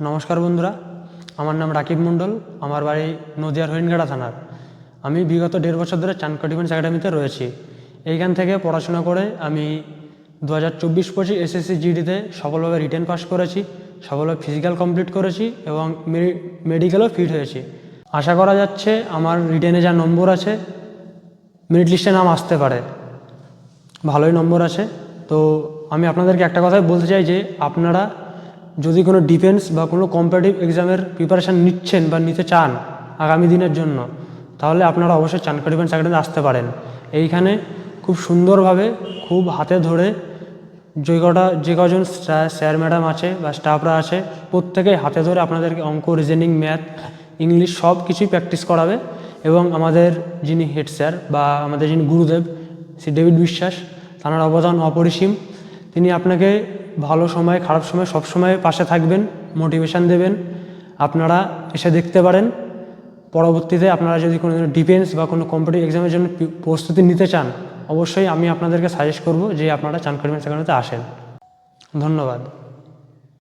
নমস্কার বন্ধুরা, আমার নাম রাকিব মণ্ডল। আমার বাড়ি নদিয়ার হরিণঘাটা থানার। আমি বিগত 1.5 বছর ধরে চাণক্য ডিফেন্স একাডেমিতে রয়েছি। এইখান থেকে পড়াশোনা করে আমি 2024-25 এসএসসি জিডিতে সফলভাবে রিটেন পাস করেছি, সফলভাবে ফিজিক্যাল কমপ্লিট করেছি এবং মেডিকেলও ফিট হয়েছি। আশা করা যাচ্ছে আমার রিটেনে যা নম্বর আছে মেরিট লিস্টে নাম আসতে পারে, ভালোই নম্বর আছে। তো আমি আপনাদেরকে একটা কথাই বলতে চাই যে আপনারা যদি কোনো ডিফেন্স বা কোনো কম্পিটিটিভ এক্সামের প্রিপারেশান নিচ্ছেন বা নিতে চান আগামী দিনের জন্য, তাহলে আপনারা অবশ্যই চাণক্য ডিফেন্স একাডেমিতে আসতে পারেন। এইখানে খুব সুন্দরভাবে, খুব হাতে ধরে যে কজন স্যার ম্যাডাম আছে বা স্টাফরা আছে, প্রত্যেকেই হাতে ধরে আপনাদেরকে অঙ্ক, রিজনিং, ম্যাথ, ইংলিশ সব কিছুই প্র্যাকটিস করাবে। এবং আমাদের যিনি হেড স্যার বা আমাদের যিনি গুরুদেব শ্রী ডেভিড বিশ্বাস, তাঁর অবদান অপরিসীম। তিনি আপনাকে ভালো সময়, খারাপ সময় সব সময় পাশে থাকবেন, মোটিভেশান দেবেন। আপনারা এসে দেখতে পারেন। পরবর্তীতে আপনারা যদি কোনো ডিফেন্স বা কোনো কম্পিটিটিভ এক্সামের জন্য প্রস্তুতি নিতে চান, অবশ্যই আমি আপনাদেরকে সাজেস্ট করব যে আপনারা চাণক্য ডিফেন্স একাডেমিতে আসেন। ধন্যবাদ।